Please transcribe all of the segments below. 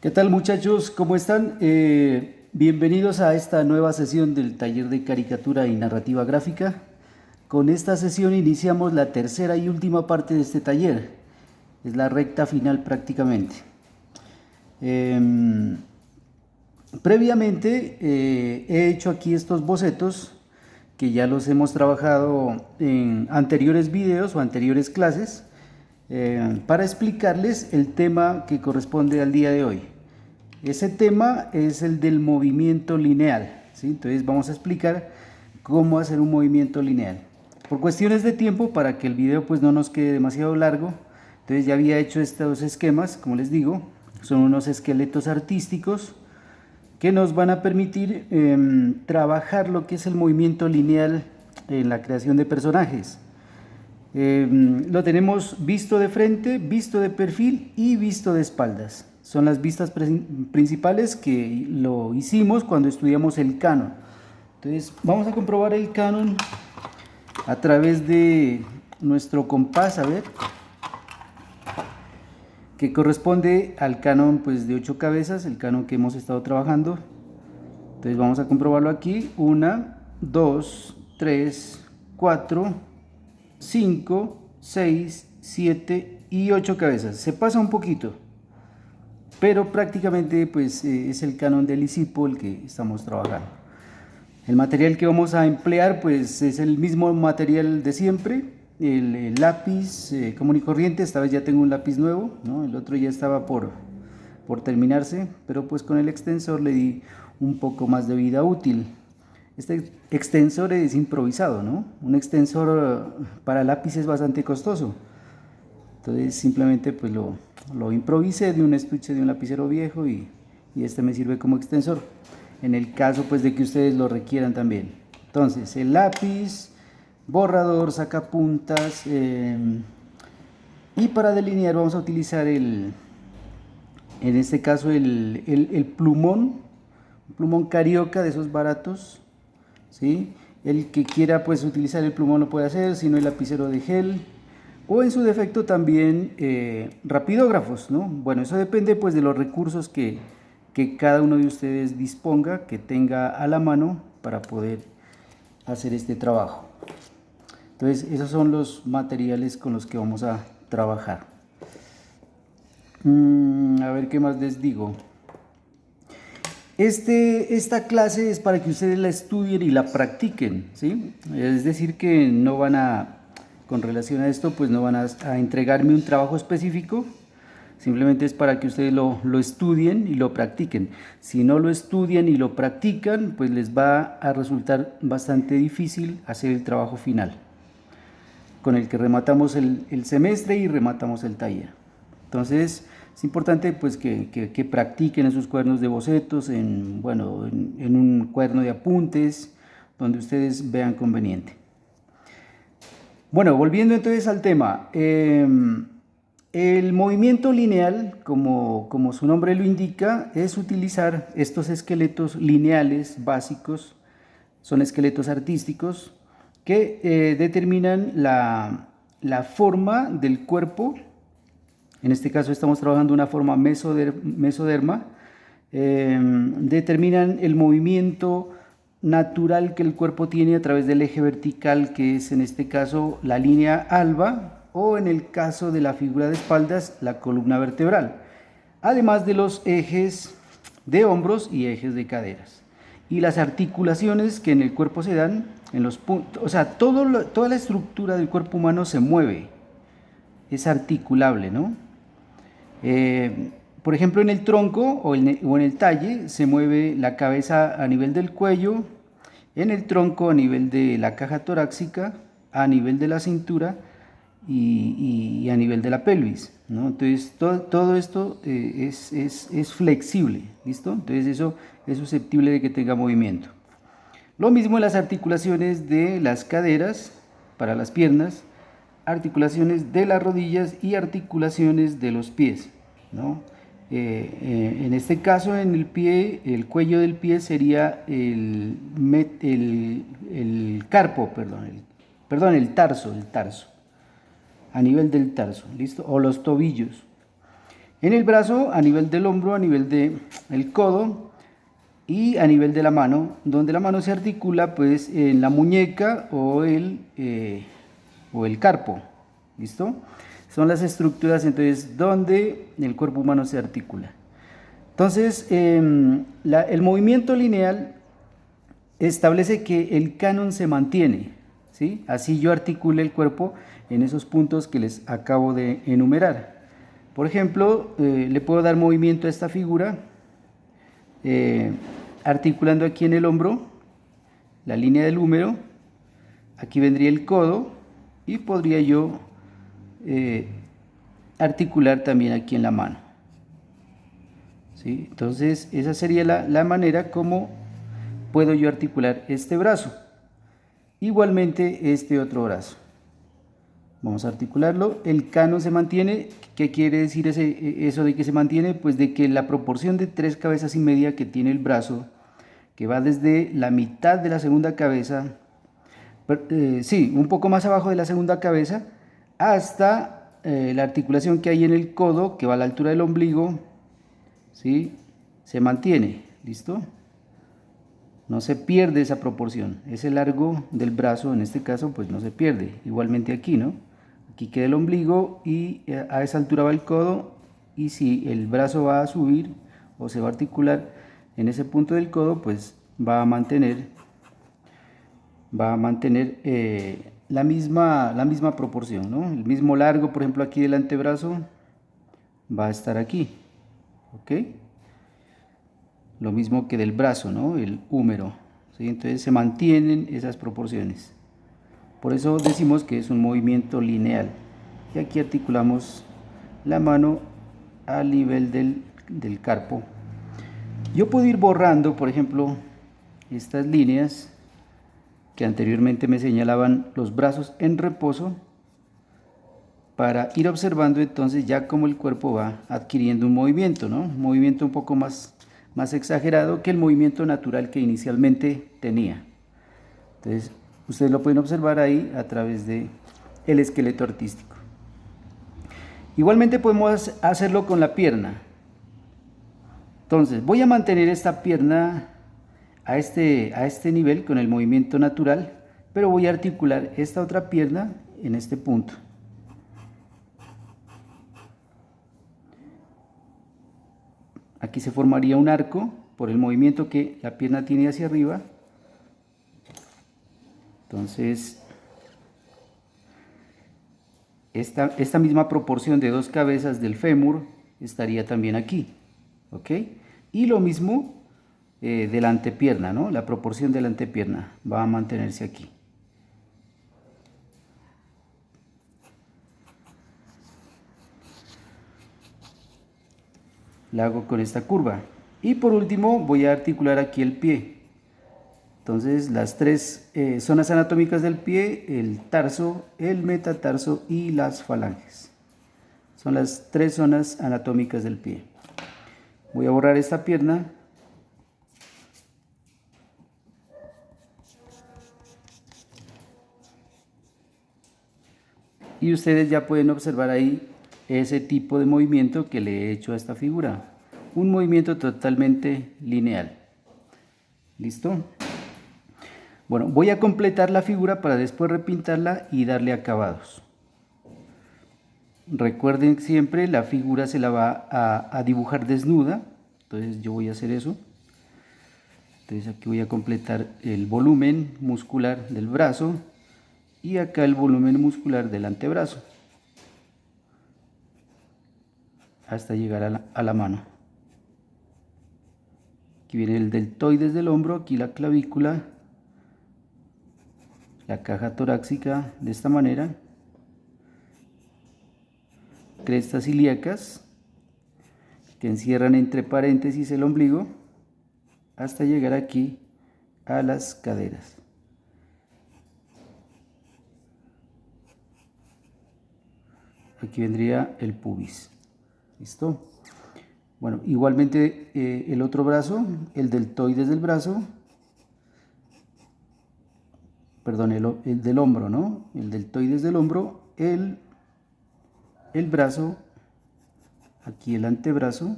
¿Qué tal muchachos? ¿Cómo están? Bienvenidos a esta nueva sesión del taller de caricatura y narrativa gráfica. Con esta sesión iniciamos la tercera y última parte de este taller. Es la recta final prácticamente. Em, Previamente he hecho aquí estos bocetos que ya los hemos trabajado en anteriores videos o anteriores clases para explicarles el tema que corresponde al día de hoy. Ese tema es el del movimiento lineal, ¿sí? Entonces vamos a explicar cómo hacer un movimiento lineal. Por cuestiones de tiempo, para que el video pues no nos quede demasiado largo, entonces ya había hecho estos esquemas, como les digo, son unos esqueletos artísticos que nos van a permitir trabajar lo que es el movimiento lineal en la creación de personajes. Lo tenemos visto de frente, visto de perfil y visto de espaldas. Son las vistas principales que lo hicimos cuando estudiamos el canon. Entonces vamos a comprobar el canon a través de nuestro compás, a ver, que corresponde al canon pues, de 8 cabezas, el canon que hemos estado trabajando. Entonces vamos a comprobarlo aquí. 1, 2, 3, 4, 5, 6, 7 y 8 cabezas. Se pasa un poquito, pero prácticamente pues es el canon del ISIPO el que estamos trabajando. El material que vamos a emplear pues es el mismo material de siempre, el lápiz común y corriente. Esta vez ya tengo un lápiz nuevo, ¿no? El otro ya estaba por terminarse, pero pues con el extensor le di un poco más de vida útil. Este extensor es improvisado, ¿no? Un extensor para lápiz es bastante costoso. Entonces simplemente pues lo improvisé de un estuche de un lapicero viejo y este me sirve como extensor. En el caso pues de que ustedes lo requieran también. Entonces el lápiz, borrador, sacapuntas y para delinear vamos a utilizar en este caso el plumón, un plumón carioca de esos baratos, ¿sí? El que quiera pues utilizar el plumón lo puede hacer, si no el lapicero de gel o en su defecto también rapidógrafos, ¿no? Bueno, eso depende pues de los recursos que cada uno de ustedes disponga, que tenga a la mano para poder hacer este trabajo. Entonces esos son los materiales con los que vamos a trabajar. A ver qué más les digo. Esta clase es para que ustedes la estudien y la practiquen, ¿sí? Es decir, que no van a, con relación a esto, pues no van a entregarme un trabajo específico, simplemente es para que ustedes lo estudien y lo practiquen. Si no lo estudian y lo practican, pues les va a resultar bastante difícil hacer el trabajo final, con el que rematamos el semestre y rematamos el taller. Entonces es importante pues que practiquen en sus cuadernos de bocetos, en un cuaderno de apuntes, donde ustedes vean conveniente. Bueno, volviendo entonces al tema, el movimiento lineal, como su nombre lo indica, es utilizar estos esqueletos lineales básicos, son esqueletos artísticos que determinan la forma del cuerpo. En este caso estamos trabajando una forma mesoderma. Determinan el movimiento natural que el cuerpo tiene a través del eje vertical, que es en este caso la línea alba, o en el caso de la figura de espaldas, la columna vertebral, además de los ejes de hombros y ejes de caderas. Y las articulaciones que en el cuerpo se dan en los puntos, o sea, toda la estructura del cuerpo humano se mueve, es articulable, ¿no? Por ejemplo, en el tronco o en el talle se mueve la cabeza a nivel del cuello, en el tronco a nivel de la caja torácica, a nivel de la cintura y a nivel de la pelvis, ¿no? Entonces todo esto es flexible, ¿listo? Entonces eso es susceptible de que tenga movimiento. Lo mismo en las articulaciones de las caderas para las piernas, articulaciones de las rodillas y articulaciones de los pies, ¿no? En este caso, en el pie, el cuello del pie sería el carpo, el tarso, a nivel del tarso, ¿listo? O los tobillos. En el brazo, a nivel del hombro, a nivel del codo y a nivel de la mano, donde la mano se articula pues en la muñeca o el carpo. ¿Listo? Son las estructuras entonces donde el cuerpo humano se articula. Entonces, el movimiento lineal establece que el canon se mantiene, ¿sí? Así yo articule el cuerpo en esos puntos que les acabo de enumerar. Por ejemplo, le puedo dar movimiento a esta figura, articulando aquí en el hombro, la línea del húmero, aquí vendría el codo y podría yo articular también aquí en la mano. ¿Sí? Entonces, esa sería la manera como puedo yo articular este brazo. Igualmente este otro brazo. Vamos a articularlo. El canon se mantiene. ¿Qué quiere decir eso de que se mantiene? Pues de que la proporción de 3 cabezas y media que tiene el brazo, que va desde la mitad de la segunda cabeza, sí, un poco más abajo de la segunda cabeza, hasta la articulación que hay en el codo, que va a la altura del ombligo, ¿sí? Se mantiene. ¿Listo? No se pierde esa proporción. Ese largo del brazo, en este caso, pues no se pierde. Igualmente aquí, ¿no? Aquí queda el ombligo y a esa altura va el codo. Y si el brazo va a subir o se va a articular en ese punto del codo, pues va a mantener la misma proporción, ¿no? El mismo largo, por ejemplo, aquí del antebrazo va a estar aquí. ¿Ok? Lo mismo que del brazo, ¿no? El húmero. ¿Sí? Entonces se mantienen esas proporciones. Por eso decimos que es un movimiento lineal. Y aquí articulamos la mano al nivel del carpo. Yo puedo ir borrando, por ejemplo, estas líneas que anteriormente me señalaban los brazos en reposo, para ir observando entonces ya cómo el cuerpo va adquiriendo un movimiento, ¿no? Un movimiento un poco más exagerado que el movimiento natural que inicialmente tenía. Entonces, ustedes lo pueden observar ahí a través del esqueleto artístico. Igualmente podemos hacerlo con la pierna. Entonces, voy a mantener esta pierna a este nivel con el movimiento natural, pero voy a articular esta otra pierna en este punto. Aquí se formaría un arco por el movimiento que la pierna tiene hacia arriba. Entonces, esta misma proporción de 2 cabezas del fémur estaría también aquí. ¿Ok? Y lo mismo de la antepierna, ¿no? La proporción de la antepierna va a mantenerse aquí. La hago con esta curva. Y por último voy a articular aquí el pie. Entonces las 3 zonas anatómicas del pie, el tarso, el metatarso y las falanges. Son las 3 zonas anatómicas del pie. Voy a borrar esta pierna. Y ustedes ya pueden observar ahí ese tipo de movimiento que le he hecho a esta figura. Un movimiento totalmente lineal. ¿Listo? Bueno, voy a completar la figura para después repintarla y darle acabados. Recuerden siempre, la figura se la va a dibujar desnuda. Entonces yo voy a hacer eso. Entonces aquí voy a completar el volumen muscular del brazo y acá el volumen muscular del antebrazo, hasta llegar a la mano. Aquí viene el deltoides del hombro, aquí la clavícula, la caja torácica de esta manera, crestas ilíacas que encierran entre paréntesis el ombligo, hasta llegar aquí a las caderas. Aquí vendría el pubis. ¿Listo? Bueno, igualmente el otro brazo, el deltoides del brazo, perdón, el del hombro, ¿no? El deltoides del hombro, el brazo aquí el antebrazo,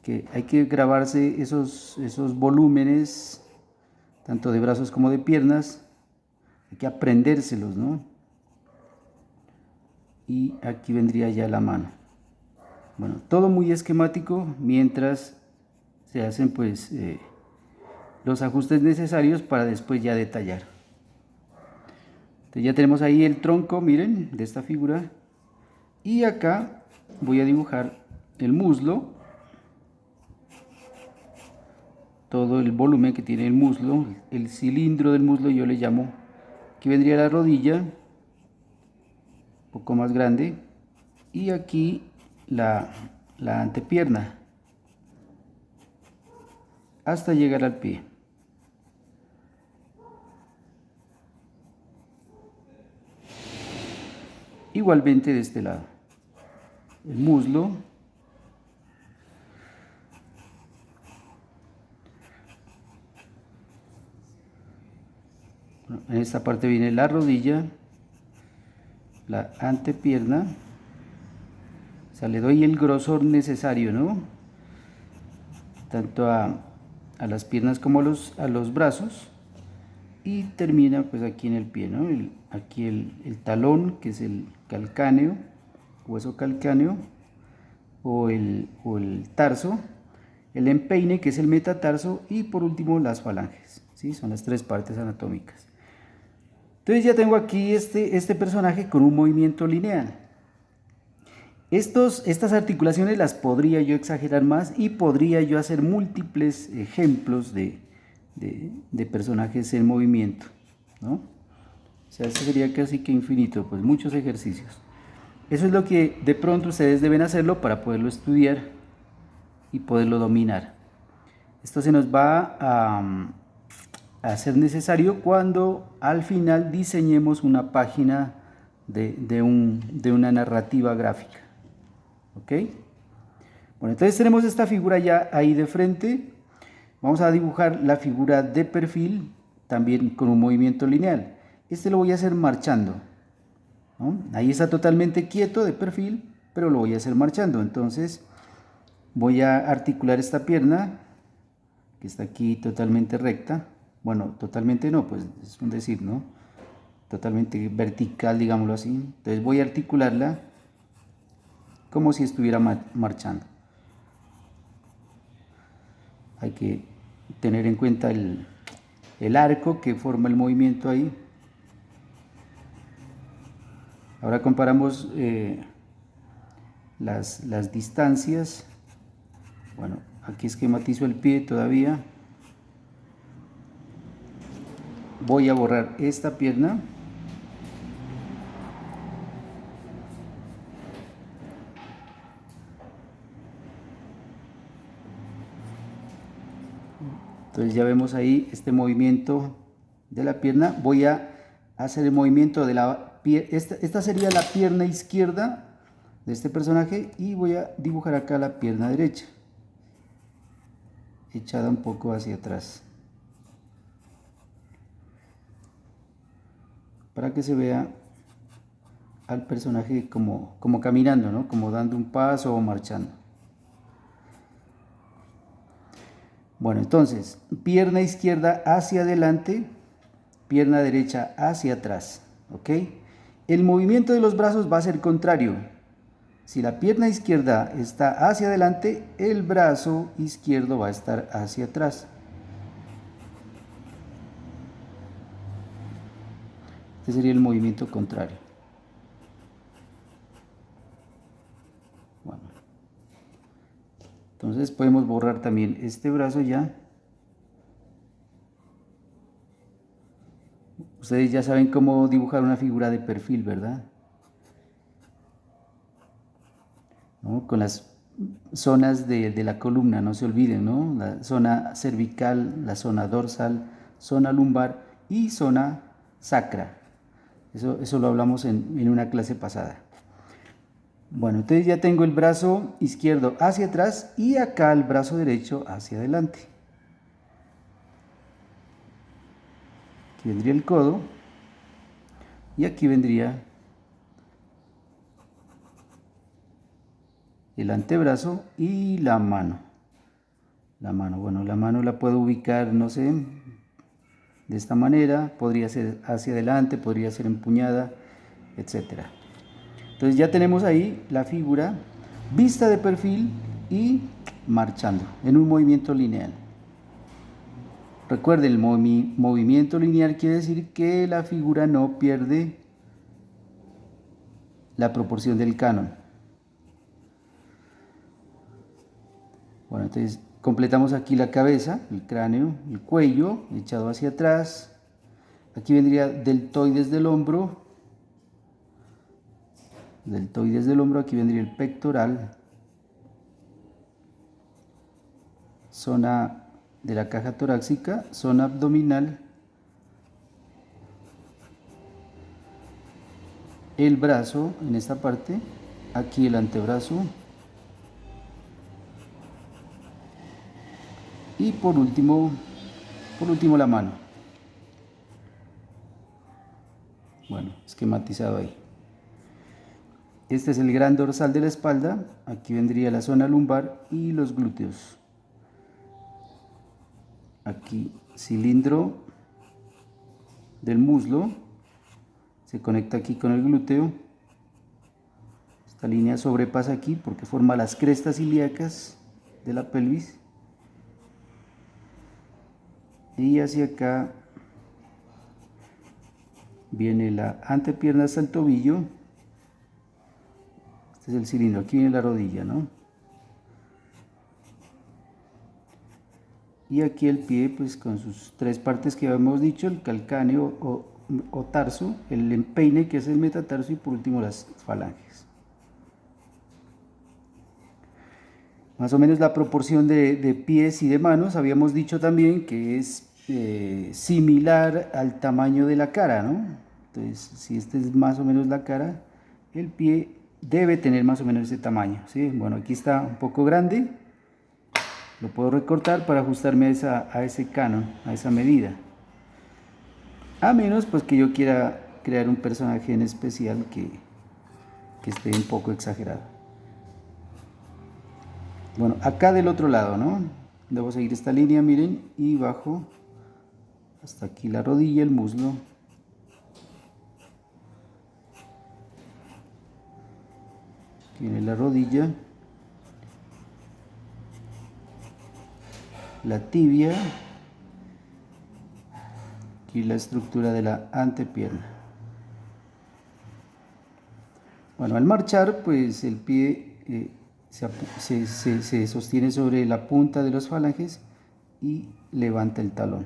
que hay que grabarse esos volúmenes, tanto de brazos como de piernas, hay que aprendérselos, ¿no? Y aquí vendría ya la mano. Bueno, todo muy esquemático mientras se hacen pues los ajustes necesarios para después ya detallar. Entonces ya tenemos ahí el tronco, miren, de esta figura. Y acá voy a dibujar el muslo, todo el volumen que tiene el muslo, el cilindro del muslo yo le llamo. Aquí vendría la rodilla, un poco más grande, y aquí la antepierna, hasta llegar al pie. Igualmente de este lado, el muslo, en esta parte viene la rodilla, la antepierna, o sea, le doy el grosor necesario, ¿no? Tanto a las piernas como a los brazos, y termina pues aquí en el pie, ¿no? Aquí el talón, que es el calcáneo, hueso calcáneo, o el tarso, el empeine, que es el metatarso, y por último las falanges, ¿sí? Son las tres partes anatómicas. Entonces ya tengo aquí este personaje con un movimiento lineal. Estas articulaciones las podría yo exagerar más y podría yo hacer múltiples ejemplos de personajes en movimiento, ¿no? O sea, esto sería casi que infinito, pues muchos ejercicios. Eso es lo que de pronto ustedes deben hacerlo para poderlo estudiar y poderlo dominar. Esto se nos va a ser necesario cuando al final diseñemos una página de una narrativa gráfica. ¿Ok? Bueno, entonces tenemos esta figura ya ahí de frente. Vamos a dibujar la figura de perfil también con un movimiento lineal. Este lo voy a hacer marchando, ¿no? Ahí está totalmente quieto de perfil, pero lo voy a hacer marchando. Entonces voy a articular esta pierna que está aquí totalmente recta. Bueno, totalmente no, pues es un decir, ¿no? Totalmente vertical, digámoslo así. Entonces voy a articularla como si estuviera marchando. Hay que tener en cuenta el arco que forma el movimiento ahí. Ahora comparamos las distancias. Bueno, aquí esquematizo el pie todavía. Voy a borrar esta pierna. Entonces ya vemos ahí este movimiento de la pierna. Voy a hacer el movimiento de la pierna. Esta sería la pierna izquierda de este personaje y voy a dibujar acá la pierna derecha, echada un poco hacia atrás, para que se vea al personaje como caminando, ¿no? Como dando un paso o marchando. Bueno, entonces, pierna izquierda hacia adelante, pierna derecha hacia atrás, ¿ok? El movimiento de los brazos va a ser contrario. Si la pierna izquierda está hacia adelante, el brazo izquierdo va a estar hacia atrás. Este sería el movimiento contrario. Bueno. Entonces podemos borrar también este brazo ya. Ustedes ya saben cómo dibujar una figura de perfil, ¿verdad? ¿No? Con las zonas de la columna, no se olviden, ¿no? La zona cervical, la zona dorsal, zona lumbar y zona sacra. Eso lo hablamos en una clase pasada. Bueno, entonces ya tengo el brazo izquierdo hacia atrás y acá el brazo derecho hacia adelante. Aquí vendría el codo y aquí vendría el antebrazo y la mano. Bueno, la mano la puedo ubicar, no sé, de esta manera, podría ser hacia adelante, podría ser empuñada, etc. Entonces ya tenemos ahí la figura vista de perfil y marchando en un movimiento lineal. Recuerden, el movimiento lineal quiere decir que la figura no pierde la proporción del canon. Bueno, entonces completamos aquí la cabeza, el cráneo, el cuello echado hacia atrás. Aquí vendría deltoides del hombro. Deltoides del hombro, aquí vendría el pectoral. Zona de la caja torácica, zona abdominal. El brazo en esta parte, aquí el antebrazo. Y por último la mano. Bueno, esquematizado ahí. Este es el gran dorsal de la espalda. Aquí vendría la zona lumbar y los glúteos. Aquí cilindro del muslo. Se conecta aquí con el glúteo. Esta línea sobrepasa aquí porque forma las crestas ilíacas de la pelvis. Y hacia acá viene la antepierna hasta el tobillo. Este es el cilindro, aquí viene la rodilla, ¿no? Y aquí el pie, pues con sus tres partes que habíamos dicho, el calcáneo o tarso, el empeine que es el metatarso y por último las falanges. Más o menos la proporción de pies y de manos, habíamos dicho también que es similar al tamaño de la cara, ¿no? Entonces, si esta es más o menos la cara, el pie debe tener más o menos ese tamaño, ¿sí? Bueno, aquí está un poco grande, lo puedo recortar para ajustarme a ese canon, a esa medida. A menos pues que yo quiera crear un personaje en especial que esté un poco exagerado. Bueno, acá del otro lado, ¿no? Debo seguir esta línea, miren, y bajo hasta aquí la rodilla, el muslo. Aquí viene la rodilla, la tibia, aquí la estructura de la antepierna. Bueno, al marchar, pues el pie se sostiene sobre la punta de los falanges y levanta el talón.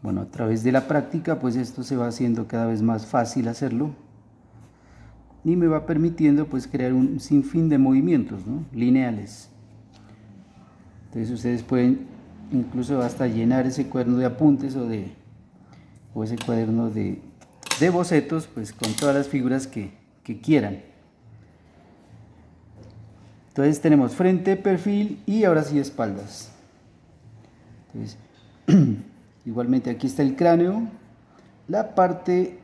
Bueno, a través de la práctica, pues esto se va haciendo cada vez más fácil hacerlo y me va permitiendo pues crear un sinfín de movimientos, ¿no? Lineales. Entonces ustedes pueden incluso hasta llenar ese cuaderno de apuntes o ese cuaderno de bocetos pues con todas las figuras que quieran. Entonces tenemos frente, perfil y ahora sí espaldas. Entonces, igualmente aquí está el cráneo, la parte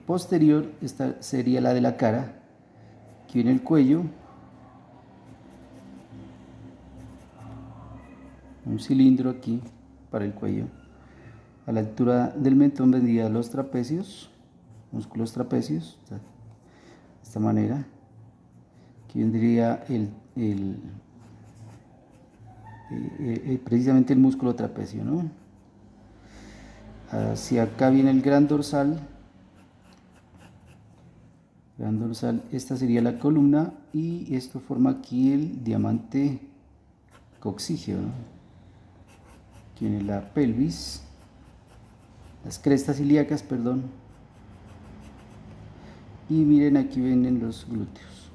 posterior esta sería la de la cara, aquí viene el cuello, un cilindro aquí para el cuello, a la altura del mentón vendrían los trapecios, músculos trapecios, de esta manera, aquí vendría precisamente el músculo trapecio, ¿no? Hacia acá viene el gran dorsal, esta sería la columna y esto forma aquí el diamante coxígeo, ¿no? Aquí viene la pelvis, las crestas ilíacas, perdón, y miren aquí vienen los glúteos.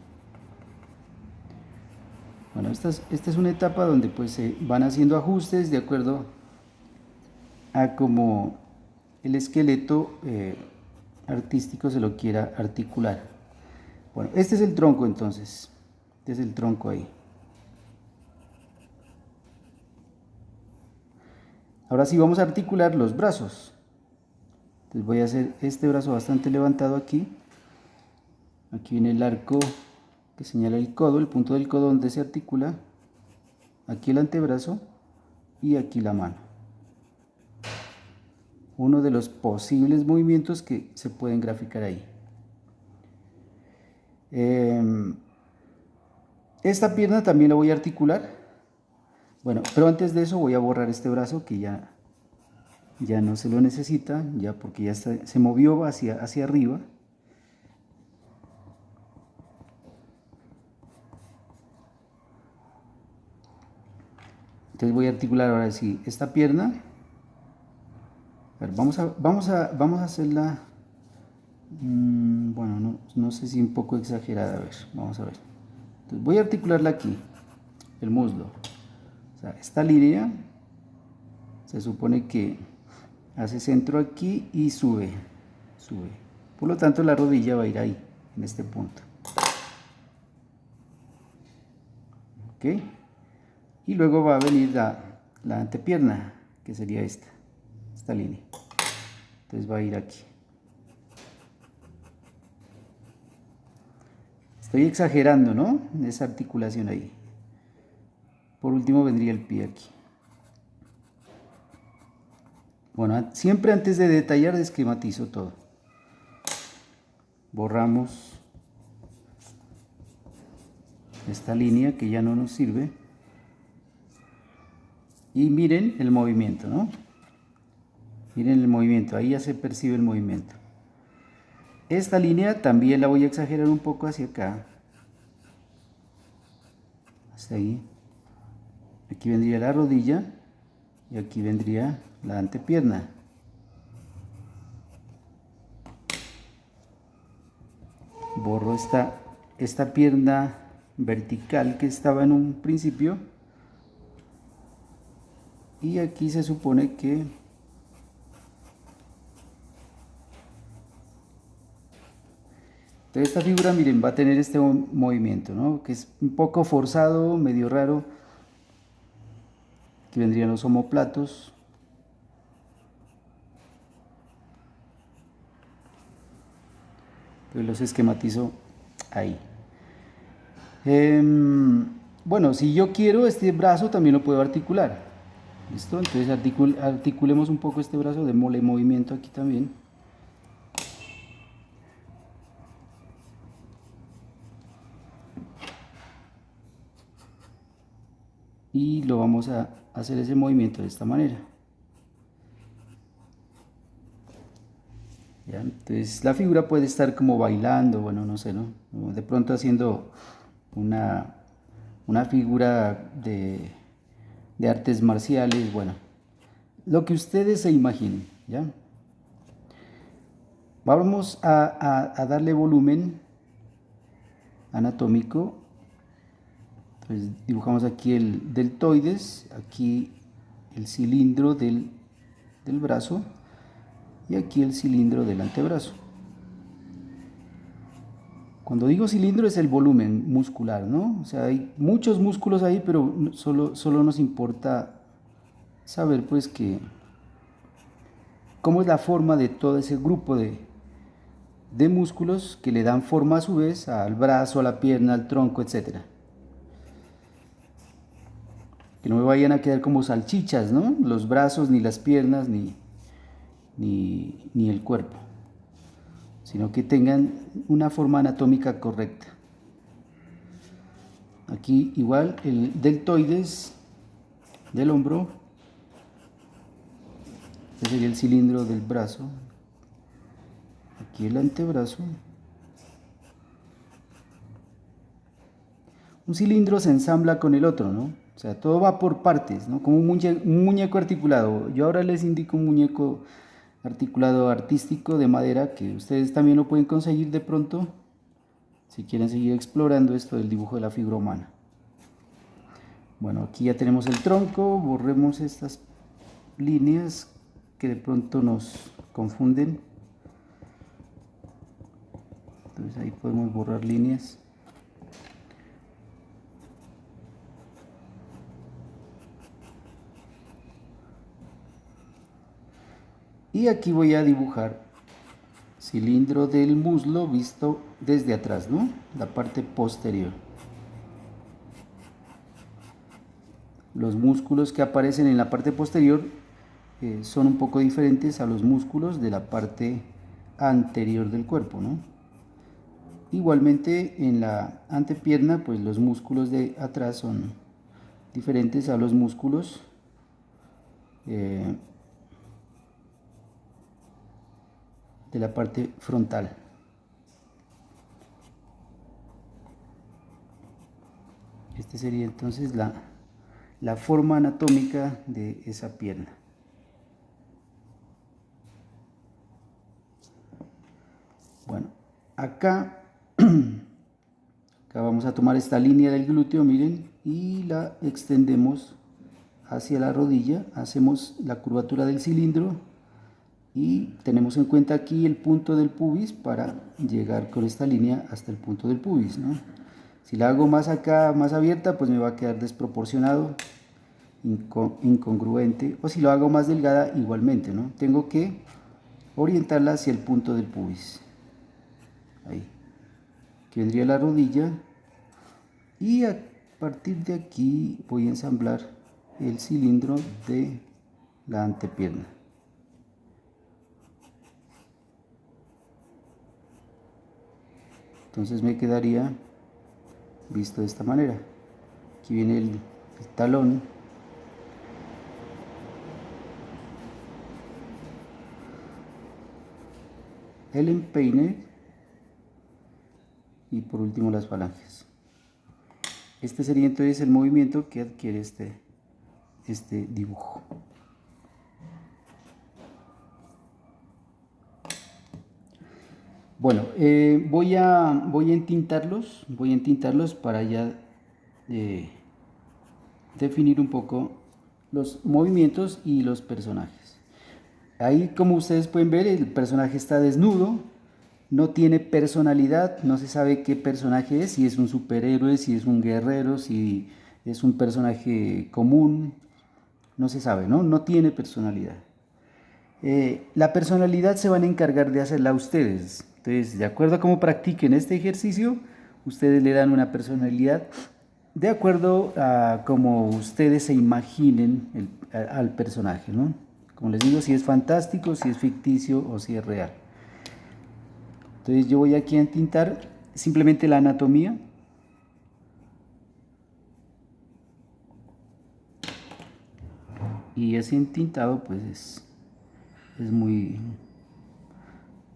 Bueno, esta es una etapa donde pues se van haciendo ajustes de acuerdo a cómo el esqueleto artístico se lo quiera articular. Bueno, este es el tronco entonces, este es el tronco ahí. Ahora sí vamos a articular los brazos. Entonces voy a hacer este brazo bastante levantado aquí. Aquí viene el arco que señala el codo, el punto del codo donde se articula. Aquí el antebrazo y aquí la mano. Uno de los posibles movimientos que se pueden graficar ahí. Esta pierna también la voy a articular. Bueno, pero antes de eso voy a borrar este brazo que ya no se lo necesita, ya porque ya se movió hacia arriba. Entonces voy a articular ahora sí esta pierna. A ver, vamos a hacerla, bueno, no sé si un poco exagerada. A ver, vamos a ver. Entonces voy a articularla aquí, el muslo. O sea, esta línea se supone que hace centro aquí y sube. Por lo tanto, la rodilla va a ir ahí, en este punto. ¿Ok? Y luego va a venir la antepierna, que sería esta línea. Entonces va a ir aquí. Estoy exagerando, ¿no? Esa articulación ahí. Por último vendría el pie aquí. Bueno, siempre antes de detallar esquematizo todo. Borramos esta línea que ya no nos sirve. Y miren el movimiento, ¿no? Miren el movimiento, ahí ya se percibe el movimiento. Esta línea también la voy a exagerar un poco hacia acá. Hasta ahí. Aquí vendría la rodilla y aquí vendría la antepierna. Borro esta pierna vertical que estaba en un principio. Y aquí se supone que entonces esta figura, miren, va a tener este movimiento, ¿no? Que es un poco forzado, medio raro. Aquí vendrían los omóplatos. Entonces los esquematizo ahí. Bueno, si yo quiero, este brazo también lo puedo articular. ¿Listo? Entonces articulemos un poco este brazo, démosle movimiento aquí también. Y lo vamos a hacer ese movimiento de esta manera. ¿Ya? Entonces la figura puede estar como bailando, bueno, no sé, ¿no? De pronto haciendo una figura de artes marciales, bueno, lo que ustedes se imaginen, ¿ya? Vamos a darle volumen anatómico. Entonces dibujamos aquí el deltoides, aquí el cilindro del brazo y aquí el cilindro del antebrazo. Cuando digo cilindro es el volumen muscular, ¿no? O sea, hay muchos músculos ahí, pero solo nos importa saber pues que cómo es la forma de todo ese grupo de músculos que le dan forma a su vez al brazo, a la pierna, al tronco, etc. Que no me vayan a quedar como salchichas, ¿no? Los brazos, ni las piernas, ni el cuerpo, sino que tengan una forma anatómica correcta. Aquí igual el deltoides del hombro, este sería el cilindro del brazo, aquí el antebrazo. Un cilindro se ensambla con el otro, ¿no? O sea, todo va por partes, ¿no? Como un muñeco articulado. Yo ahora les indico un muñeco articulado artístico de madera que ustedes también lo pueden conseguir de pronto si quieren seguir explorando esto del dibujo de la figura humana. Bueno, aquí ya tenemos el tronco, borremos estas líneas que de pronto nos confunden. Entonces ahí podemos borrar líneas. Y aquí voy a dibujar cilindro del muslo visto desde atrás, ¿no? La parte posterior. Los músculos que aparecen en la parte posterior son un poco diferentes a los músculos de la parte anterior del cuerpo, ¿no? Igualmente en la antepierna, pues los músculos de atrás son diferentes a los músculos de la parte frontal. Este sería entonces la forma anatómica de esa pierna. Bueno, acá, acá vamos a tomar esta línea del glúteo, miren, y la extendemos hacia la rodilla, hacemos la curvatura del cilindro y tenemos en cuenta aquí el punto del pubis para llegar con esta línea hasta el punto del pubis, ¿no? Si la hago más acá, más abierta, pues me va a quedar desproporcionado, incongruente, o si lo hago más delgada, igualmente, ¿no? Tengo que orientarla hacia el punto del pubis. Ahí. Aquí vendría la rodilla y a partir de aquí voy a ensamblar el cilindro de la antepierna. Entonces me quedaría visto de esta manera. Aquí viene el talón, el empeine y por último las falanges. Este sería entonces el movimiento que adquiere este dibujo. Bueno, voy a entintarlos para ya definir un poco los movimientos y los personajes. Ahí, como ustedes pueden ver, el personaje está desnudo, no tiene personalidad, no se sabe qué personaje es, si es un superhéroe, si es un guerrero, si es un personaje común, no se sabe, ¿no? No tiene personalidad. La personalidad se van a encargar de hacerla ustedes. Entonces, de acuerdo a cómo practiquen este ejercicio, ustedes le dan una personalidad de acuerdo a cómo ustedes se imaginen al personaje, ¿no? Como les digo, si es fantástico, si es ficticio o si es real. Entonces yo voy aquí a entintar simplemente la anatomía. Y ese entintado pues es muy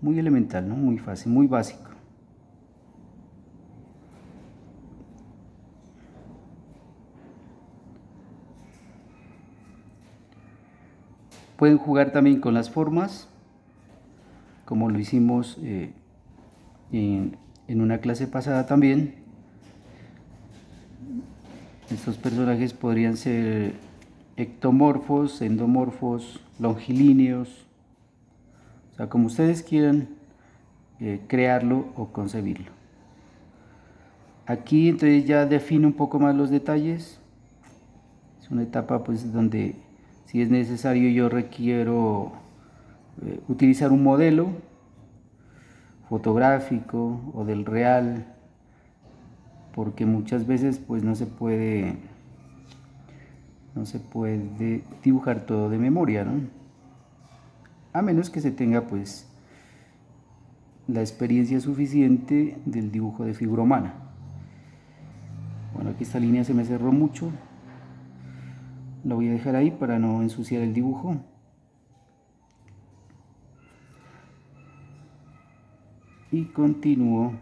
elemental, ¿no? Muy fácil, muy básico. Pueden jugar también con las formas, como lo hicimos en una clase pasada también. Estos personajes podrían ser ectomorfos, endomorfos, longilíneos, o sea, como ustedes quieran crearlo o concebirlo. Aquí entonces ya defino un poco más los detalles. Es una etapa pues donde si es necesario yo requiero utilizar un modelo fotográfico o del real, porque muchas veces pues no se puede dibujar todo de memoria, ¿no? A menos que se tenga pues la experiencia suficiente del dibujo de figura humana. Bueno, aquí esta línea se me cerró mucho, la voy a dejar ahí para no ensuciar el dibujo. Y continúo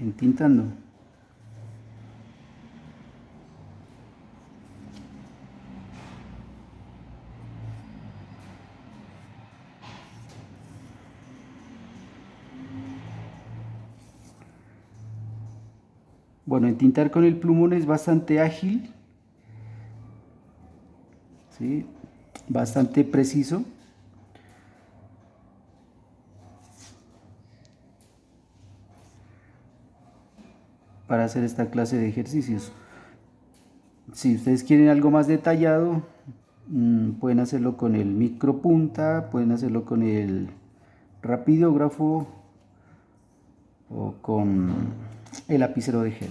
entintando. Bueno, entintar con el plumón es bastante ágil, ¿sí? Bastante preciso. Para hacer esta clase de ejercicios. Si ustedes quieren algo más detallado, pueden hacerlo con el micropunta, pueden hacerlo con el rapidógrafo o con el lapicero de gel.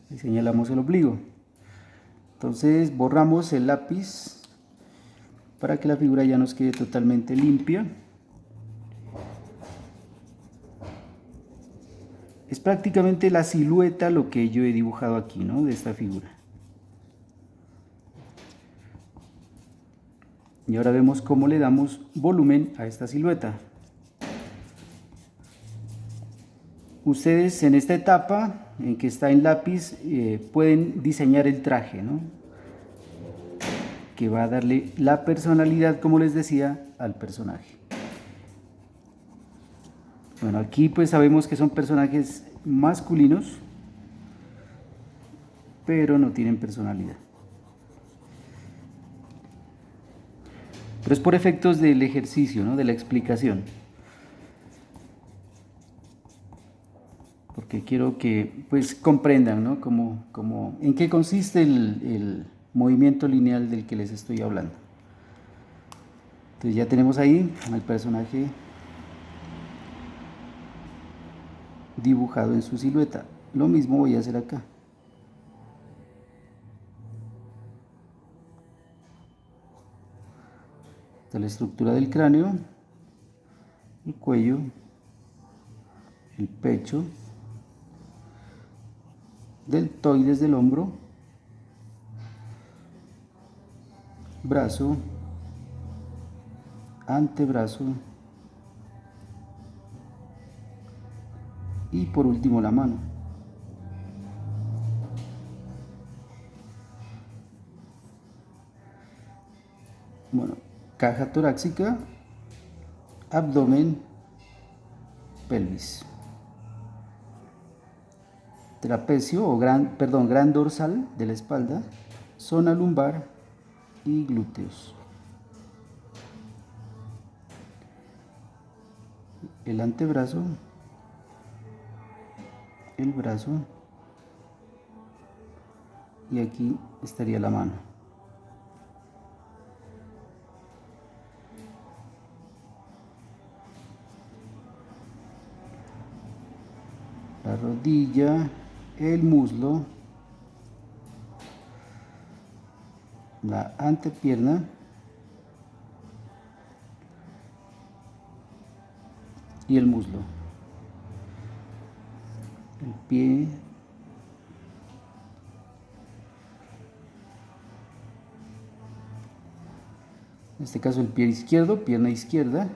Ahí señalamos el ombligo. Entonces borramos el lápiz para que la figura ya nos quede totalmente limpia. Es prácticamente la silueta lo que yo he dibujado aquí, ¿no? De esta figura. Y ahora vemos cómo le damos volumen a esta silueta. Ustedes en esta etapa en que está en lápiz pueden diseñar el traje, ¿no? Que va a darle la personalidad, como les decía, al personaje. Bueno, aquí pues sabemos que son personajes masculinos, pero no tienen personalidad. Pero es por efectos del ejercicio, ¿no? De la explicación. Porque quiero que pues comprendan, ¿no? En qué consiste el movimiento lineal del que les estoy hablando. Entonces ya tenemos ahí al personaje dibujado en su silueta. Lo mismo voy a hacer acá. Esta es la estructura del cráneo, el cuello, el pecho, deltoides del hombro, brazo, antebrazo y por último la mano. Bueno, caja torácica, abdomen, pelvis, trapecio o gran dorsal de la espalda, zona lumbar y glúteos. El antebrazo, el brazo y aquí estaría la mano. La rodilla, el muslo, la antepierna y el muslo, el pie, en este caso el pie izquierdo, pierna izquierda,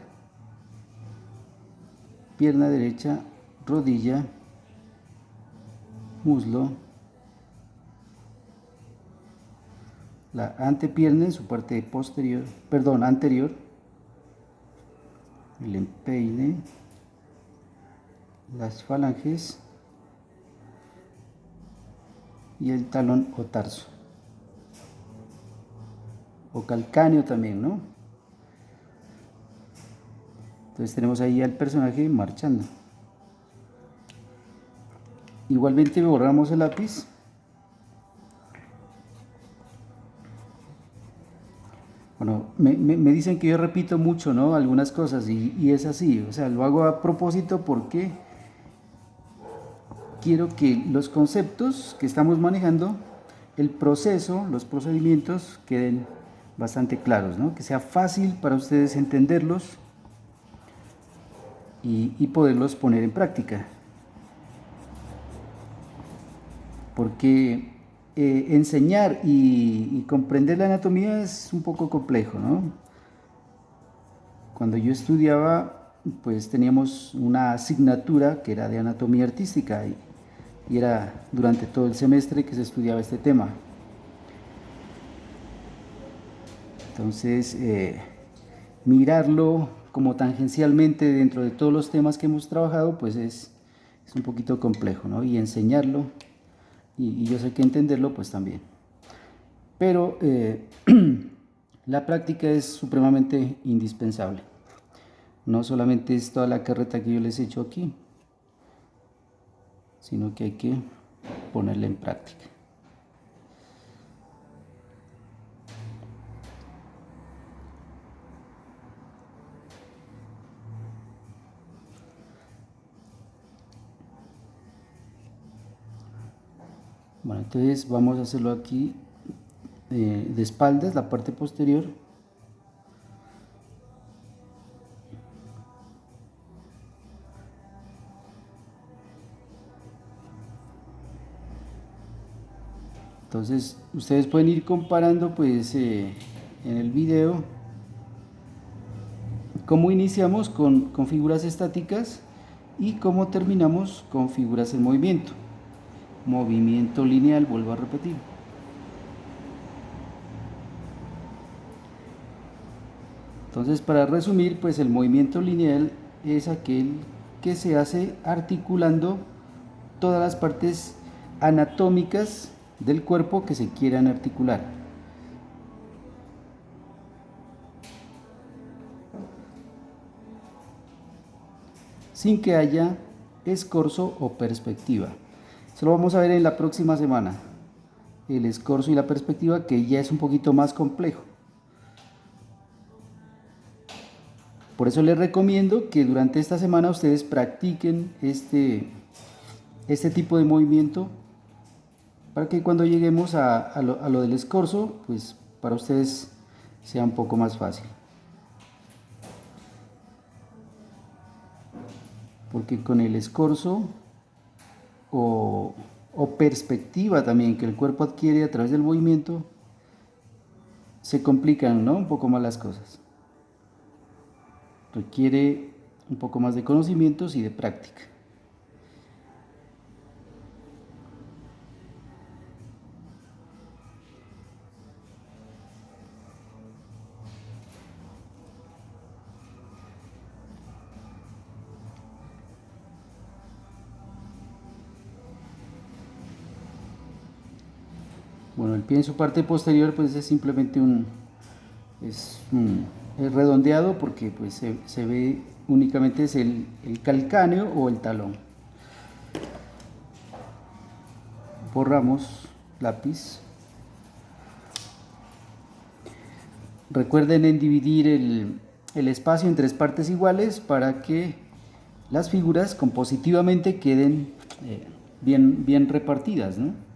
pierna derecha, rodilla, muslo, la antepierna en su parte posterior, anterior, el empeine, las falanges y el talón o tarso, o calcáneo también, ¿no? Entonces tenemos ahí al personaje marchando. Igualmente borramos el lápiz. Bueno, me dicen que yo repito mucho, ¿no? Algunas cosas y es así, o sea, lo hago a propósito porque quiero que los conceptos que estamos manejando, el proceso, los procedimientos queden bastante claros, ¿no? Que sea fácil para ustedes entenderlos y poderlos poner en práctica. Porque enseñar y comprender la anatomía es un poco complejo, ¿no? Cuando yo estudiaba, pues teníamos una asignatura que era de anatomía artística y era durante todo el semestre que se estudiaba este tema. Entonces, mirarlo como tangencialmente dentro de todos los temas que hemos trabajado, pues es un poquito complejo, ¿no? Y enseñarlo, y yo sé que entenderlo, pues también. Pero la práctica es supremamente indispensable. No solamente es toda la carreta que yo les he hecho aquí, sino que hay que ponerla en práctica. Bueno, entonces vamos a hacerlo aquí de espaldas, la parte posterior. Entonces ustedes pueden ir comparando pues en el video cómo iniciamos con figuras estáticas y cómo terminamos con figuras en movimiento. Movimiento lineal, vuelvo a repetir. Entonces, para resumir, pues el movimiento lineal es aquel que se hace articulando todas las partes anatómicas del cuerpo que se quieran articular. Sin que haya escorzo o perspectiva. Eso lo vamos a ver en la próxima semana. El escorzo y la perspectiva, que ya es un poquito más complejo. Por eso les recomiendo que durante esta semana ustedes practiquen este tipo de movimiento para que cuando lleguemos a lo del escorzo, pues para ustedes sea un poco más fácil. Porque con el escorzo o perspectiva también que el cuerpo adquiere a través del movimiento, se complican, ¿no?, un poco más las cosas. Requiere un poco más de conocimientos y de práctica. Bueno, el pie en su parte posterior pues es simplemente es redondeado porque pues se ve únicamente es el calcáneo o el talón. Borramos lápiz. Recuerden en dividir el espacio en 3 partes iguales para que las figuras compositivamente queden bien repartidas, ¿no?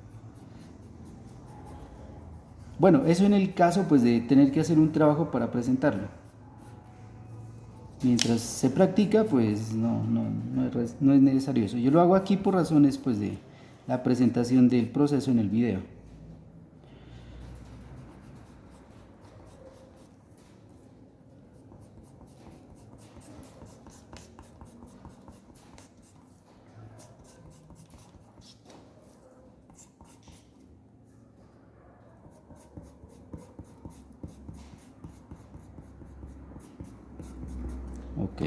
Bueno, eso en el caso pues de tener que hacer un trabajo para presentarlo. Mientras se practica, pues no es necesario eso. Yo lo hago aquí por razones pues de la presentación del proceso en el video. Ok,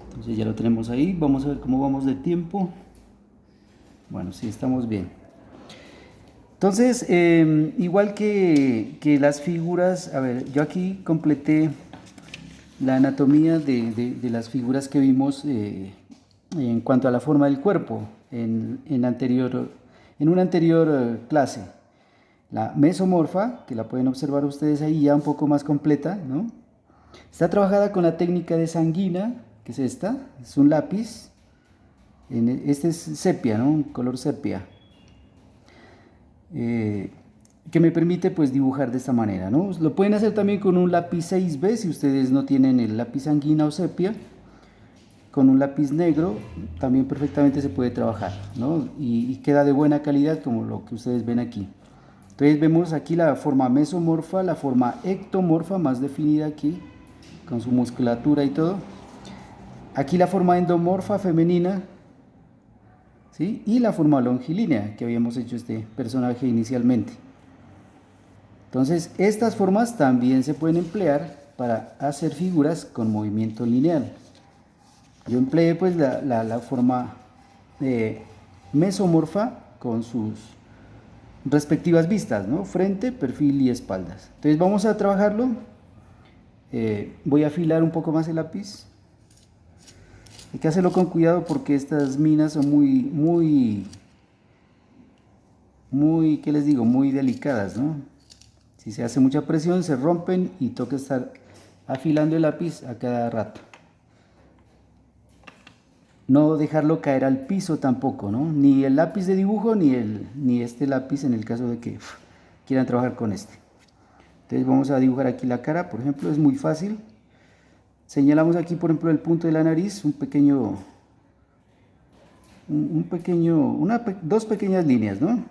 entonces ya lo tenemos ahí. Vamos a ver cómo vamos de tiempo. Bueno, sí, estamos bien. Entonces, igual que las figuras, a ver, yo aquí completé la anatomía de las figuras que vimos en cuanto a la forma del cuerpo en una anterior clase. La mesomorfa, que la pueden observar ustedes ahí ya un poco más completa, ¿no? Está trabajada con la técnica de sanguina, que es esta, es un lápiz. Este es sepia, ¿no?, un color sepia. Que me permite pues dibujar de esta manera, ¿no? Lo pueden hacer también con un lápiz 6B si ustedes no tienen el lápiz sanguina o sepia. Con un lápiz negro también perfectamente se puede trabajar, ¿no? Y queda de buena calidad como lo que ustedes ven aquí. Entonces vemos aquí la forma mesomorfa, la forma ectomorfa más definida aquí, con su musculatura y todo. Aquí la forma endomorfa femenina, ¿sí?, y la forma longilínea que habíamos hecho este personaje inicialmente. Entonces estas formas también se pueden emplear para hacer figuras con movimiento lineal. Yo empleé pues la forma mesomorfa con sus respectivas vistas, ¿no?, frente, perfil y espaldas. Entonces vamos a trabajarlo. Voy a afilar un poco más el lápiz. Hay que hacerlo con cuidado porque estas minas son muy, ¿qué les digo?, muy delicadas, ¿no? Si se hace mucha presión se rompen y toca estar afilando el lápiz a cada rato. No dejarlo caer al piso tampoco, ¿no? Ni el lápiz de dibujo ni este lápiz en el caso de que quieran trabajar con este. Entonces vamos a dibujar aquí la cara, por ejemplo, es muy fácil. Señalamos aquí, por ejemplo, el punto de la nariz, dos pequeñas líneas, ¿no?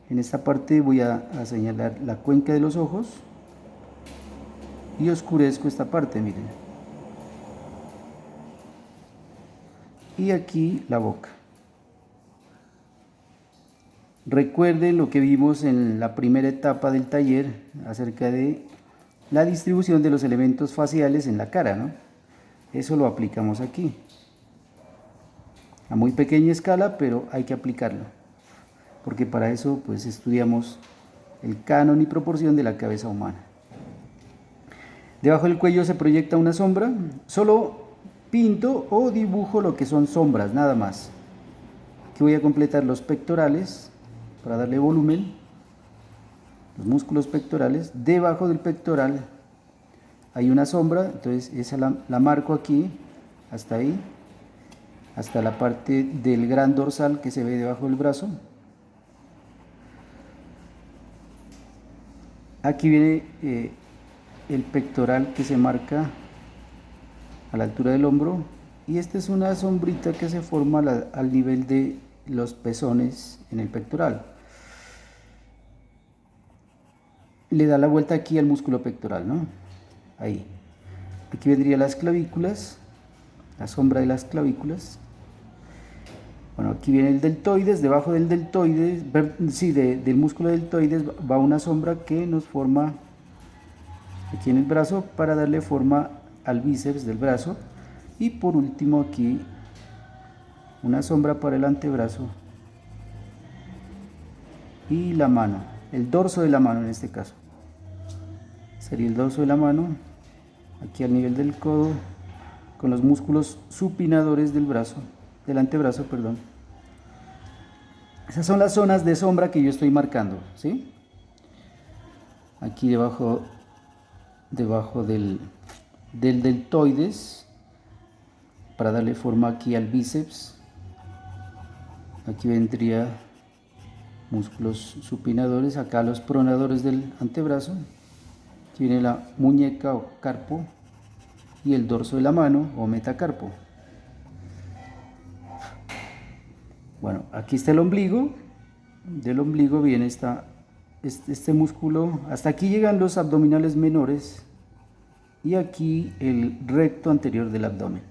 En esta parte voy a señalar la cuenca de los ojos y oscurezco esta parte, miren. Y aquí la boca. Recuerden lo que vimos en la primera etapa del taller acerca de la distribución de los elementos faciales en la cara, ¿no? Eso lo aplicamos aquí. A muy pequeña escala, pero hay que aplicarlo. Porque para eso pues estudiamos el canon y proporción de la cabeza humana. Debajo del cuello se proyecta una sombra. Solo pinto o dibujo lo que son sombras, nada más. Aquí voy a completar los pectorales para darle volumen. Los músculos pectorales. Debajo del pectoral hay una sombra, entonces esa la marco aquí, hasta ahí, hasta la parte del gran dorsal que se ve debajo del brazo. Aquí viene el pectoral que se marca a la altura del hombro, y esta es una sombrita que se forma al nivel de los pezones en el pectoral. Le da la vuelta aquí al músculo pectoral, ¿no? Ahí. Aquí vendrían las clavículas, la sombra de las clavículas. Bueno, aquí viene el deltoides. Debajo del deltoides, sí, del músculo deltoides va una sombra que nos forma aquí en el brazo para darle forma al bíceps del brazo. Y por último aquí una sombra para el antebrazo y la mano, el dorso de la mano en este caso. Sería el dorso de la mano, aquí al nivel del codo, con los músculos supinadores del brazo, del antebrazo, perdón. Esas son las zonas de sombra que yo estoy marcando, ¿sí? Aquí debajo del deltoides, para darle forma aquí al bíceps. Aquí vendría músculos supinadores, acá los pronadores del antebrazo. Aquí viene la muñeca o carpo y el dorso de la mano o metacarpo. Bueno, aquí está el ombligo. Del ombligo viene este músculo. Hasta aquí llegan los abdominales menores y aquí el recto anterior del abdomen.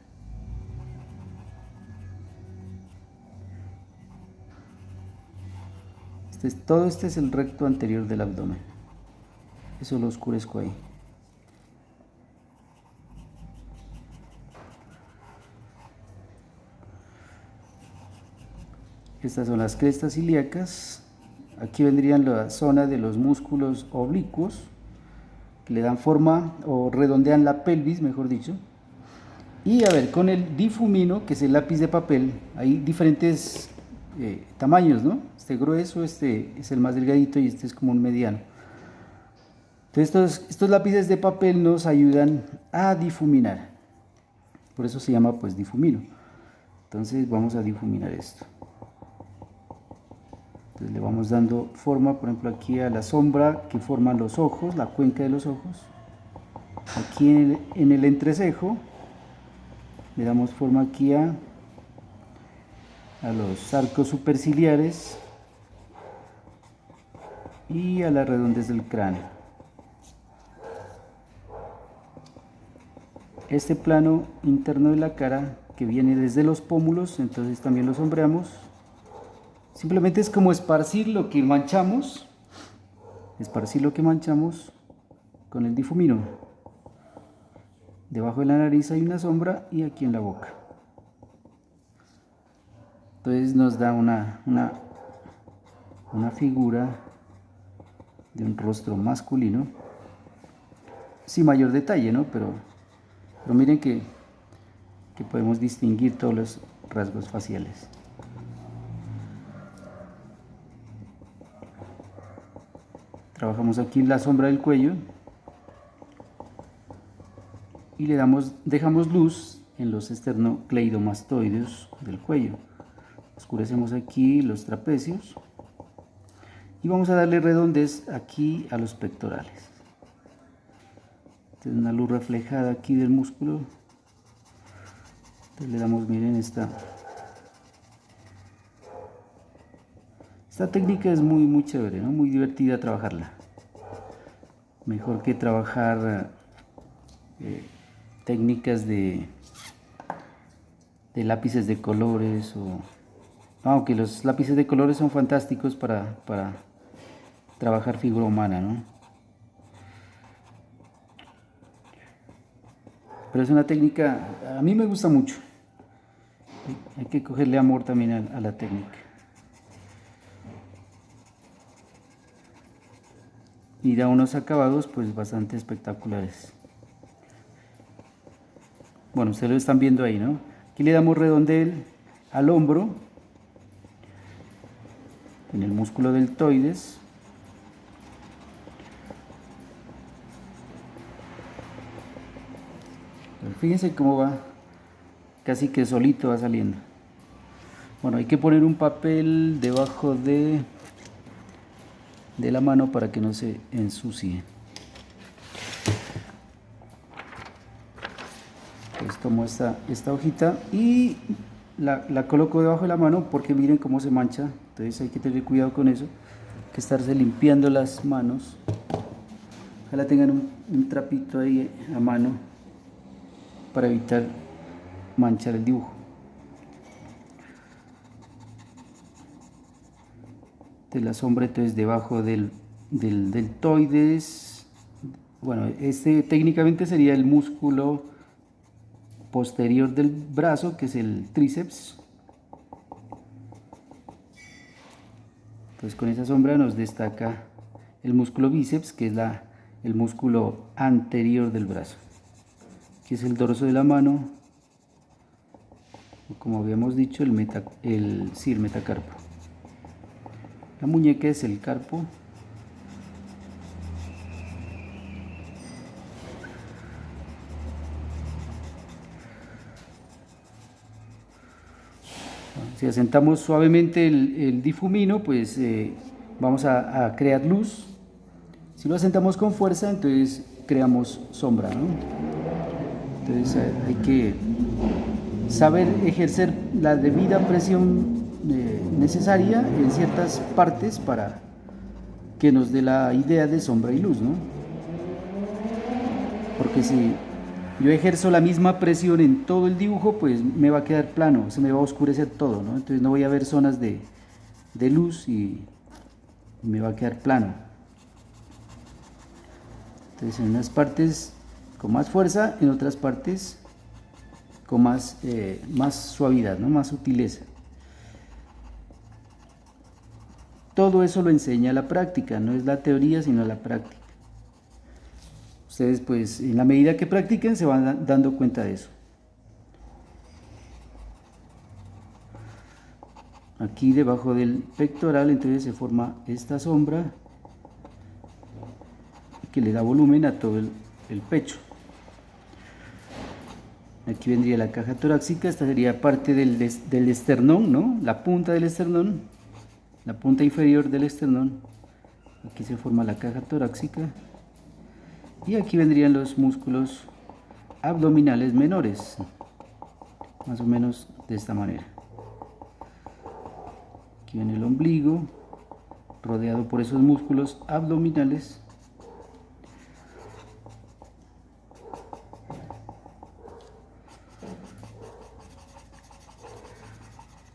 Todo este es el recto anterior del abdomen. Eso lo oscurezco ahí. Estas son las crestas ilíacas. Aquí vendrían la zona de los músculos oblicuos, que le dan forma o redondean la pelvis, mejor dicho. Y a ver, con el difumino, que es el lápiz de papel, hay diferentes tamaños, ¿no? Este grueso, este es el más delgadito y este es como un mediano. Entonces estos lápices de papel nos ayudan a difuminar. Por eso se llama pues difumino. Entonces vamos a difuminar esto. Entonces le vamos dando forma, por ejemplo, aquí a la sombra que forman los ojos, la cuenca de los ojos. Aquí en el entrecejo le damos forma aquí a los arcos superciliares y a la redondez del cráneo. Este plano interno de la cara que viene desde los pómulos, entonces también lo sombreamos. Simplemente es como esparcir lo que manchamos con el difumino. Debajo de la nariz hay una sombra y aquí en la boca. Entonces nos da una figura de un rostro masculino, sin mayor detalle, ¿no? Pero miren que podemos distinguir todos los rasgos faciales. Trabajamos aquí la sombra del cuello y dejamos luz en los esternocleidomastoideos del cuello. Oscurecemos aquí los trapecios y vamos a darle redondez aquí a los pectorales. Esta es una luz reflejada aquí del músculo. Entonces le damos, miren, esta técnica es muy chévere, ¿no? Muy divertida trabajarla. Mejor que trabajar técnicas de lápices de colores, aunque los lápices de colores son fantásticos para trabajar figura humana, ¿no? Pero es una técnica, a mí me gusta mucho. Hay que cogerle amor también a la técnica. Y da unos acabados pues bastante espectaculares. Bueno, ustedes lo están viendo ahí, ¿no? Aquí le damos redondel al hombro, en el músculo deltoides. Pero fíjense cómo va, casi que solito va saliendo. Bueno, hay que poner un papel debajo de la mano para que no se ensucie. Pues tomo esta hojita y la coloco debajo de la mano porque miren cómo se mancha. Entonces hay que tener cuidado con eso, hay que estarse limpiando las manos. Ojalá tengan un trapito ahí a mano para evitar manchar el dibujo. De la sombra entonces debajo del deltoides. Bueno, este técnicamente sería el músculo posterior del brazo, que es el tríceps. Entonces con esa sombra nos destaca el músculo bíceps, que es el músculo anterior del brazo. Aquí es el dorso de la mano, o como habíamos dicho, el metacarpo. La muñeca es el carpo. Si asentamos suavemente el difumino, pues vamos a crear luz. Si lo asentamos con fuerza, entonces creamos sombra, ¿no? Entonces hay que saber ejercer la debida presión necesaria en ciertas partes para que nos dé la idea de sombra y luz, ¿no? Porque si yo ejerzo la misma presión en todo el dibujo, pues me va a quedar plano, se me va a oscurecer todo, ¿no? Entonces no voy a ver zonas de luz y me va a quedar plano. Entonces en unas partes con más fuerza, en otras partes con más suavidad, ¿no? Más sutileza. Todo eso lo enseña la práctica, no es la teoría sino la práctica. Ustedes pues en la medida que practiquen se van dando cuenta de eso. Aquí debajo del pectoral entonces se forma esta sombra que le da volumen a todo el pecho. Aquí vendría la caja torácica, esta sería parte del esternón, ¿no? La punta del esternón, la punta inferior del esternón. Aquí se forma la caja torácica. Y aquí vendrían los músculos abdominales menores, más o menos de esta manera. Aquí viene el ombligo, rodeado por esos músculos abdominales.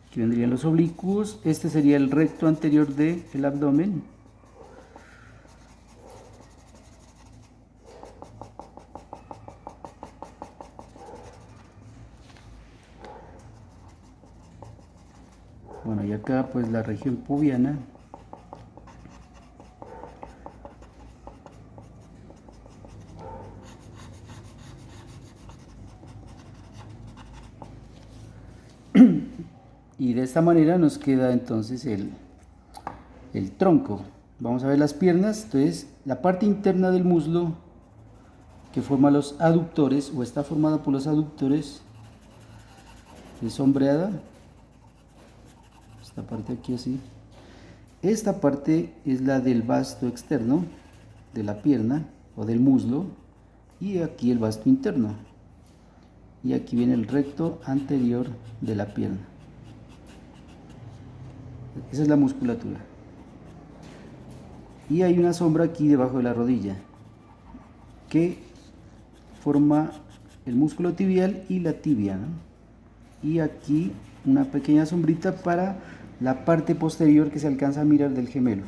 Aquí vendrían los oblicuos, este sería el recto anterior del abdomen. Bueno, y acá pues la región pubiana. Y de esta manera nos queda entonces el tronco. Vamos a ver las piernas. Entonces la parte interna del muslo que forma los aductores o está formada por los aductores es sombreada, esta parte aquí así. Esta parte es la del vasto externo de la pierna o del muslo, y aquí el vasto interno, y aquí viene el recto anterior de la pierna. Esa es la musculatura. Y hay una sombra aquí debajo de la rodilla que forma el músculo tibial y la tibia, ¿no? Y aquí una pequeña sombrita para la parte posterior que se alcanza a mirar del gemelo.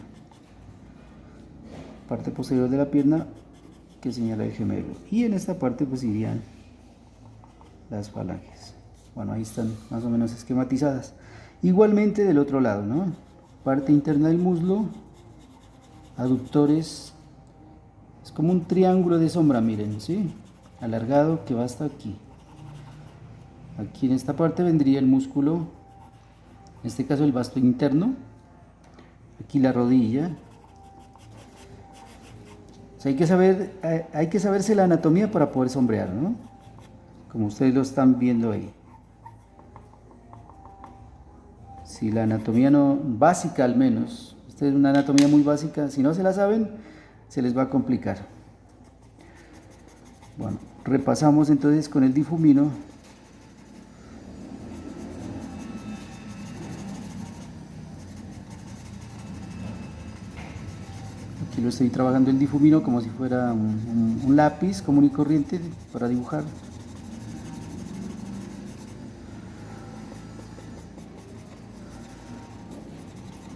Parte posterior de la pierna que señala el gemelo. Y en esta parte pues irían las falanges. Bueno, ahí están más o menos esquematizadas. Igualmente del otro lado, ¿no? Parte interna del muslo, aductores, es como un triángulo de sombra, miren, ¿sí? Alargado que va hasta aquí. Aquí en esta parte vendría el músculo, en este caso el vasto interno, aquí la rodilla. O sea, hay que saberse la anatomía para poder sombrear, ¿no? Como ustedes lo están viendo ahí. Si la anatomía no, básica al menos, ustedes una anatomía muy básica, si no se la saben, se les va a complicar. Bueno, repasamos entonces con el difumino. Aquí lo estoy trabajando el difumino como si fuera un lápiz común y corriente para dibujar.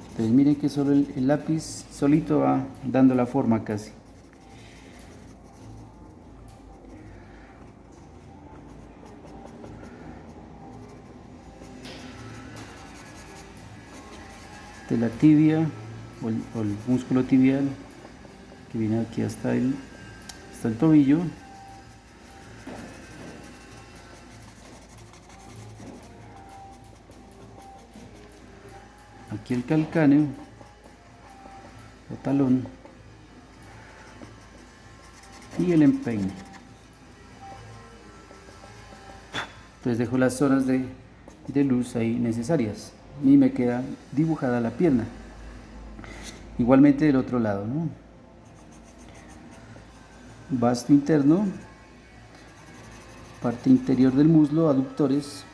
Entonces miren que solo el lápiz solito va dando la forma casi. De la tibia o el músculo tibial que viene aquí hasta el tobillo. Aquí el calcáneo o talón y el empeine. Entonces dejo las zonas de luz ahí necesarias y me queda dibujada la pierna. Igualmente del otro lado, ¿no? Vasto interno, parte interior del muslo, aductores,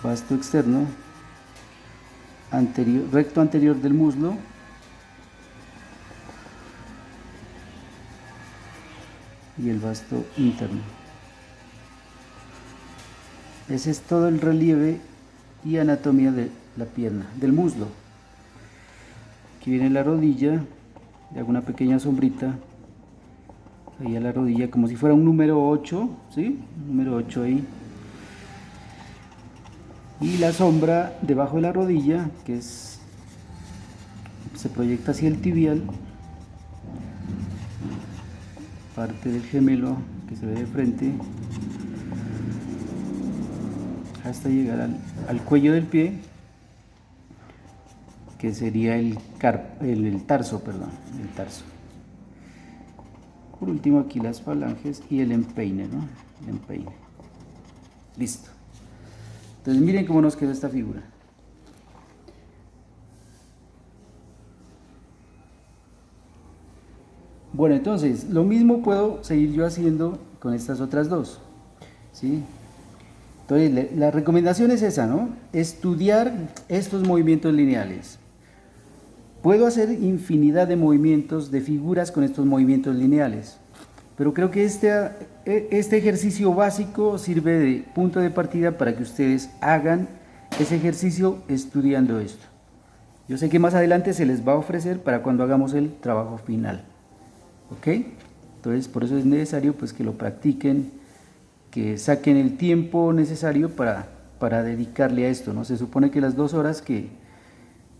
vasto externo, anterior, recto anterior del muslo, y el vasto interno. Ese es todo el relieve y anatomía de la pierna, del muslo. Aquí viene la rodilla, le hago una pequeña sombrita ahí a la rodilla, como si fuera un número 8, ¿sí? Un número 8 ahí. Y la sombra debajo de la rodilla, que es, se proyecta hacia el tibial, parte del gemelo que se ve de frente, hasta llegar al cuello del pie, que sería el tarso, perdón, el tarso. Por último aquí las falanges y el empeine, ¿no? El empeine. Listo. Entonces miren cómo nos quedó esta figura. Bueno, entonces lo mismo puedo seguir yo haciendo con estas otras dos, ¿sí? Entonces la recomendación es esa, ¿no? Estudiar estos movimientos lineales. Puedo hacer infinidad de movimientos, de figuras con estos movimientos lineales, pero creo que este ejercicio básico sirve de punto de partida para que ustedes hagan ese ejercicio estudiando esto. Yo sé que más adelante se les va a ofrecer para cuando hagamos el trabajo final, ¿ok? Entonces por eso es necesario pues que lo practiquen, que saquen el tiempo necesario para dedicarle a esto, ¿no? Se supone que las 2 horas que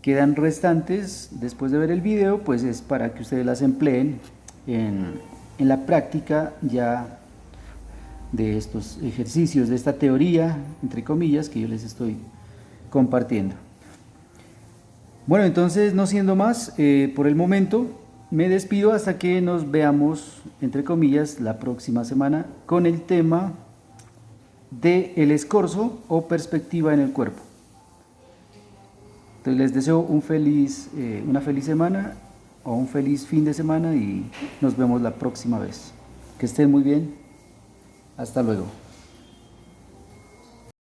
quedan restantes después de ver el video, pues es para que ustedes las empleen en la práctica ya de estos ejercicios, de esta teoría, entre comillas, que yo les estoy compartiendo. Bueno, entonces no siendo más, por el momento me despido hasta que nos veamos entre comillas, la próxima semana con el tema de el escorzo o perspectiva en el cuerpo. Entonces les deseo una feliz semana o un feliz fin de semana y nos vemos la próxima vez. Que estén muy bien. Hasta luego.